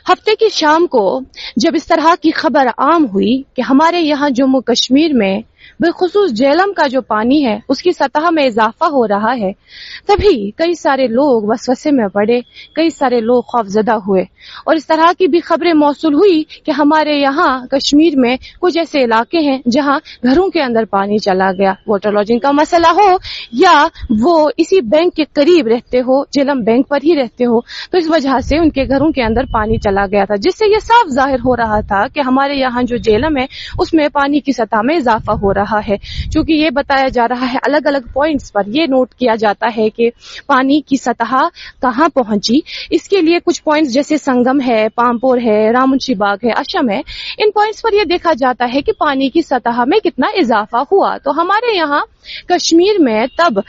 ہفتے کی شام کو جب اس طرح کی خبر عام ہوئی کہ ہمارے یہاں جموں کشمیر میں بالخصوص جہلم کا جو پانی ہے اس کی سطح میں اضافہ ہو رہا ہے، تبھی کئی سارے لوگ وسوسے میں پڑے، کئی سارے لوگ خوفزدہ ہوئے، اور اس طرح کی بھی خبریں موصول ہوئی کہ ہمارے یہاں کشمیر میں کچھ ایسے علاقے ہیں جہاں گھروں کے اندر پانی چلا گیا، واٹر لاجنگ کا مسئلہ ہو یا وہ اسی بینک کے قریب رہتے ہو، جہلم بینک پر ہی رہتے ہو، تو اس وجہ سے ان کے گھروں کے اندر پانی چلا گیا تھا، جس سے یہ صاف ظاہر ہو رہا تھا کہ ہمارے یہاں جو جہلم ہے اس میں پانی کی سطح میں اضافہ ہو رہا ہے۔ چونکہ یہ بتایا جا رہا ہے، الگ الگ پوائنٹس پر یہ نوٹ کیا جاتا ہے کہ پانی کی سطح کہاں پہنچی۔ اس کے لیے کچھ پوائنٹس جیسے سنگم ہے، پامپور ہے، رامنشی باغ ہے، اشم ہے، ان پوائنٹس پر یہ دیکھا جاتا ہے کہ پانی کی سطح میں کتنا اضافہ ہوا۔ تو ہمارے یہاں کشمیر میں تب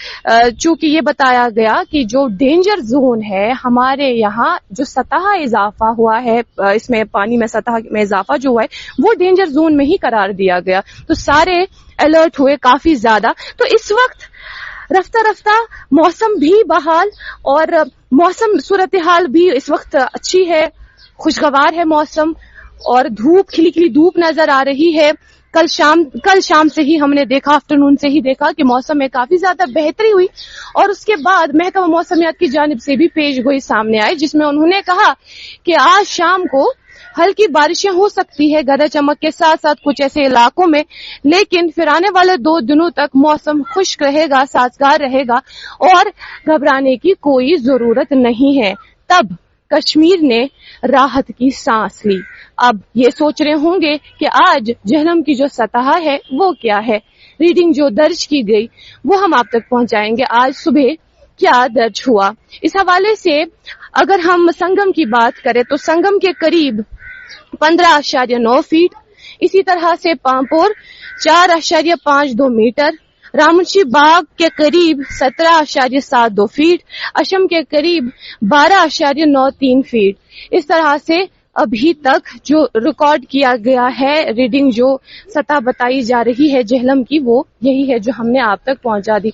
چونکہ یہ بتایا گیا کہ جو ڈینجر زون ہے ہمارے یہاں جو سطح اضافہ ہوا ہے، اس میں پانی میں سطح میں اضافہ جو ہوا ہے وہ ڈینجر زون میں ہی قرار دیا گیا، تو سارے الرٹ ہوئے کافی زیادہ۔ تو اس وقت رفتہ رفتہ موسم بھی بحال، اور موسم صورتحال بھی اس وقت اچھی ہے، خوشگوار ہے موسم، اور دھوپ کھلی کھلی دھوپ نظر آ رہی ہے۔ کل شام سے ہی ہم نے دیکھا، آفٹرنون سے ہی دیکھا کہ موسم میں کافی زیادہ بہتری ہوئی، اور اس کے بعد محکمہ موسمیات کی جانب سے بھی پیش گوئی سامنے آئی جس میں انہوں نے کہا کہ آج شام کو ہلکی بارشیں ہو سکتی ہے گرج چمک کے ساتھ ساتھ کچھ ایسے علاقوں میں، لیکن پھر آنے والے 2 دنوں تک موسم خشک رہے گا، سازگار رہے گا، اور گھبرانے کی کوئی ضرورت نہیں ہے۔ تب کشمیر نے راحت کی سانس لی۔ اب یہ سوچ رہے ہوں گے کہ آج جہلم کی جو سطح ہے وہ کیا ہے، ریڈنگ جو درج کی گئی وہ ہم آپ تک پہنچائیں گے۔ آج صبح کیا درج ہوا، اس حوالے سے اگر ہم سنگم کی بات کریں تو سنگم کے قریب 15.9 فیٹ، اسی طرح سے پامپور 4.52 میٹر، رامنشی باغ کے قریب 17.72 فیٹ، اشم کے قریب 12.93 فیٹ۔ اس طرح سے ابھی تک جو ریکارڈ کیا گیا ہے، ریڈنگ جو سطح بتائی جا رہی ہے جہلم کی، وہ یہی ہے جو ہم نے آپ تک پہنچا دی۔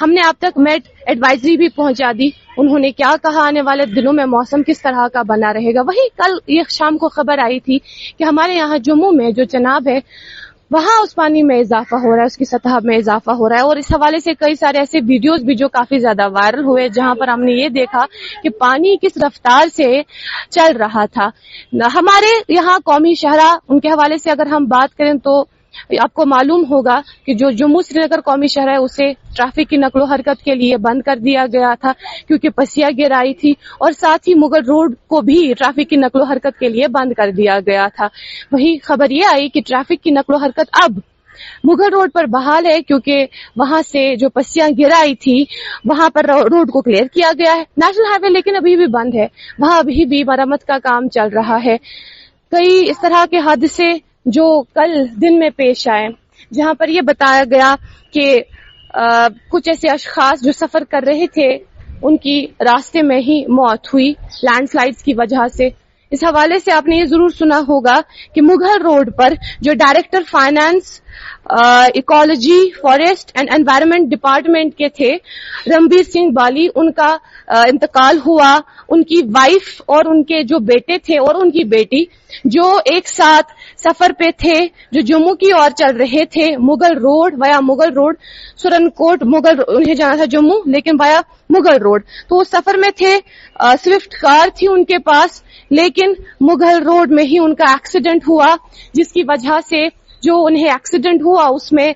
ہم نے آپ تک میٹ ایڈوائزری بھی پہنچا دی، انہوں نے کیا کہا آنے والے دنوں میں موسم کس طرح کا بنا رہے گا۔ وہی کل یہ شام کو خبر آئی تھی کہ ہمارے یہاں جموں میں جو چناب ہے وہاں اس پانی میں اضافہ ہو رہا ہے، اس کی سطح میں اضافہ ہو رہا ہے، اور اس حوالے سے کئی سارے ایسے ویڈیوز بھی جو کافی زیادہ وائرل ہوئے جہاں پر ہم نے یہ دیکھا کہ پانی کس رفتار سے چل رہا تھا۔ ہمارے یہاں قومی شاہراہ، ان کے حوالے سے اگر ہم بات کریں تو آپ کو معلوم ہوگا کہ جو جموں سری نگر قومی شاہراہ ہے اسے ٹریفک کی نقل و حرکت کے لیے بند کر دیا گیا تھا کیونکہ پسیاں گر آئی تھی، اور ساتھ ہی مغل روڈ کو بھی ٹریفک کی نقل و حرکت کے لیے بند کر دیا گیا تھا۔ وہی خبر یہ آئی کہ ٹریفک کی نقل و حرکت اب مغل روڈ پر بحال ہے کیونکہ وہاں سے جو پسیاں گر آئی تھی وہاں پر روڈ کو کلیئر کیا گیا ہے۔ نیشنل ہائی وے لیکن ابھی بھی بند ہے، وہاں ابھی بھی مرمت کا کام چل رہا ہے۔ کئی اس طرح کے حادثے جو کل دن میں پیش آئے جہاں پر یہ بتایا گیا کہ کچھ ایسے اشخاص جو سفر کر رہے تھے ان کی راستے میں ہی موت ہوئی لینڈ سلائڈز کی وجہ سے۔ اس حوالے سے آپ نے یہ ضرور سنا ہوگا کہ مغل روڈ پر جو director finance, ecology, forest and environment department کے تھے رمبیر سنگھ بالی، ان کا انتقال ہوا۔ ان کی وائف اور ان کے جو بیٹے تھے اور ان کی بیٹی جو ایک ساتھ سفر پہ تھے، جو جموں کی اور چل رہے تھے مغل روڈ ویا مغل روڈ، سرن کوٹ مغل انہیں جانا تھا جموں لیکن ویا مغل روڈ، تو وہ سفر میں تھے، سوئفٹ کار تھی ان کے پاس، لیکن مغل روڈ میں ہی ان کا ایکسیڈنٹ ہوا جس کی وجہ سے جو انہیں ایکسیڈنٹ ہوا اس میں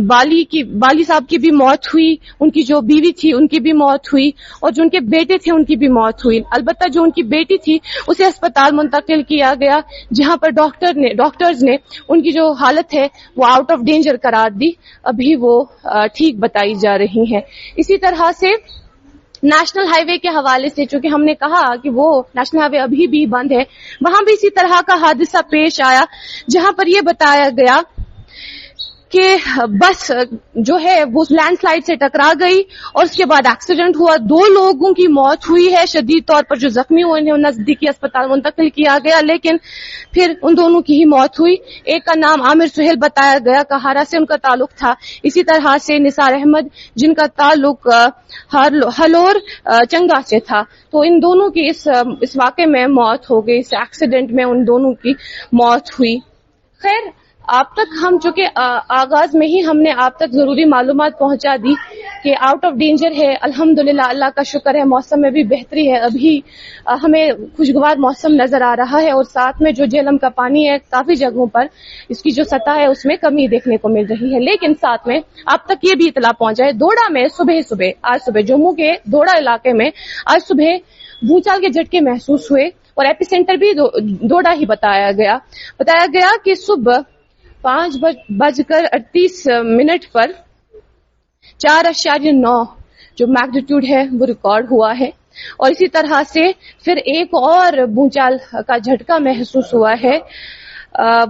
بالی صاحب کی بھی موت ہوئی، ان کی جو بیوی تھی ان کی بھی موت ہوئی، اور جو ان کے بیٹے تھے ان کی بھی موت ہوئی۔ البتہ جو ان کی بیٹی تھی اسے اسپتال منتقل کیا گیا جہاں پر ڈاکٹرز نے ان کی جو حالت ہے وہ آؤٹ آف ڈینجر قرار دی، ابھی وہ ٹھیک بتائی جا رہی ہیں۔ اسی طرح سے نیشنل ہائی وے کے حوالے سے چونکہ ہم نے کہا کہ وہ نیشنل ہائی وے ابھی بھی بند ہے، وہاں بھی اسی طرح کا حادثہ پیش آیا جہاں پر یہ بتایا گیا کہ بس جو ہے وہ لینڈ سلائڈ سے ٹکرا گئی اور اس کے بعد ایکسیڈنٹ ہوا. 2 لوگوں کی موت ہوئی ہے. شدید طور پر جو زخمی ہوئے ہیں نزدیکی اسپتال منتقل کیا گیا, لیکن پھر ان دونوں کی ہی موت ہوئی. ایک کا نام عامر سہیل بتایا گیا, کہارا سے ان کا تعلق تھا. اسی طرح سے نثار احمد جن کا تعلق ہلور چنگا سے تھا. تو ان دونوں کی اس واقعے میں موت ہو گئی, اس ایکسیڈنٹ میں ان دونوں کی موت ہوئی. خیر, آپ تک ہم چونکہ آغاز میں ہی ہم نے آپ تک ضروری معلومات پہنچا دی کہ آؤٹ آف ڈینجر ہے. الحمدللہ, اللہ کا شکر ہے, موسم میں بھی بہتری ہے. ابھی ہمیں خوشگوار موسم نظر آ رہا ہے اور ساتھ میں جو جہلم کا پانی ہے کافی جگہوں پر اس کی جو سطح ہے اس میں کمی دیکھنے کو مل رہی ہے. لیکن ساتھ میں آپ تک یہ بھی اطلاع پہنچائے, دوڑا میں آج صبح جموں کے دوڑا علاقے میں آج صبح بھوچال کے جھٹکے محسوس ہوئے اور ایپی سینٹر بھی دوڑا ہی بتایا گیا کہ صبح 5:38 پر 4.9 جو میگنیٹیوڈ ہے وہ ریکارڈ ہوا ہے. اور اسی طرح سے پھر ایک اور بھونچال کا جھٹکا محسوس ہوا ہے,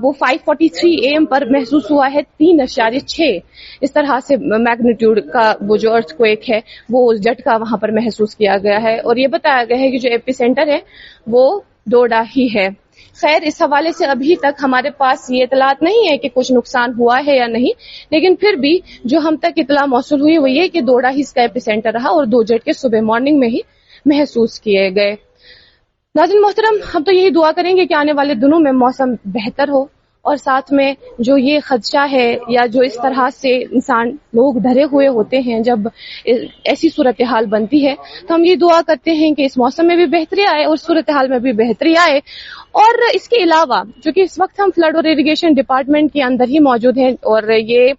وہ 5:43 AM پر محسوس ہوا ہے 3.6. اس طرح سے میگنیٹیوڈ کا وہ جو ارتھ کویک ہے وہ جھٹکا وہاں پر محسوس کیا گیا ہے. اور یہ بتایا گیا ہے کہ جو ایپی سینٹر ہے وہ دوڑا ہی ہے. خیر, اس حوالے سے ابھی تک ہمارے پاس یہ اطلاعات نہیں ہے کہ کچھ نقصان ہوا ہے یا نہیں, لیکن پھر بھی جو ہم تک اطلاع موصول ہوئی وہ یہ کہ دوڑا ہی اس کا ایپی سینٹر رہا اور 2 جھٹکے صبح مارننگ میں ہی محسوس کیے گئے. ناظرین محترم, ہم تو یہی دعا کریں گے کہ آنے والے دنوں میں موسم بہتر ہو اور ساتھ میں جو یہ خدشہ ہے یا جو اس طرح سے انسان لوگ ڈرے ہوئے ہوتے ہیں جب ایسی صورتحال بنتی ہے, تو ہم یہ دعا کرتے ہیں کہ اس موسم میں بھی بہتری آئے اور صورتحال میں بھی بہتری آئے. اور اس کے علاوہ چونکہ اس وقت ہم فلڈ اور اریگیشن ڈپارٹمنٹ کے اندر ہی موجود ہیں اور یہ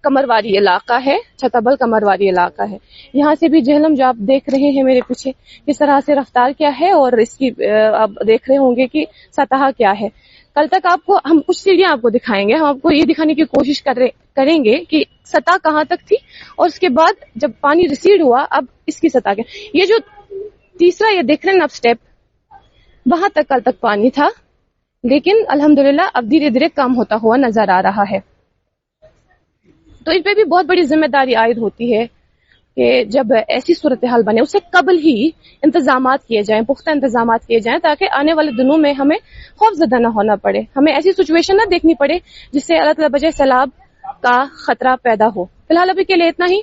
کمرواری علاقہ ہے, چھتابل کمرواری علاقہ ہے. یہاں سے بھی جہلم جو آپ دیکھ رہے ہیں میرے پیچھے کس طرح سے رفتار کیا ہے اور اس کی آپ دیکھ رہے ہوں گے کہ سطح کیا ہے. کل تک آپ کو ہم کچھ سیڑھیاں آپ کو دکھائیں گے, ہم آپ کو یہ دکھانے کی کوشش کریں گے کہ سطح کہاں تک تھی اور اس کے بعد جب پانی ریسیڈ ہوا اب اس کی سطح کیا. یہ جو تیسرا یہ دیکھ رہے ہیں نا آپ سٹیپ, وہاں تک کل تک پانی تھا, لیکن الحمدللہ اب دھیرے دھیرے کم ہوتا ہوا نظر آ رہا ہے. تو اس پہ بھی بہت بڑی ذمہ داری عائد ہوتی ہے کہ جب ایسی صورتحال بنے اس سے قبل ہی انتظامات کیے جائیں, پختہ انتظامات کیے جائیں, تاکہ آنے والے دنوں میں ہمیں خوف زدہ نہ ہونا پڑے, ہمیں ایسی سچویشن نہ دیکھنی پڑے جس سے اللہ تعالیٰ بجائے سیلاب کا خطرہ پیدا ہو. فی الحال ابھی کے لیے اتنا ہی.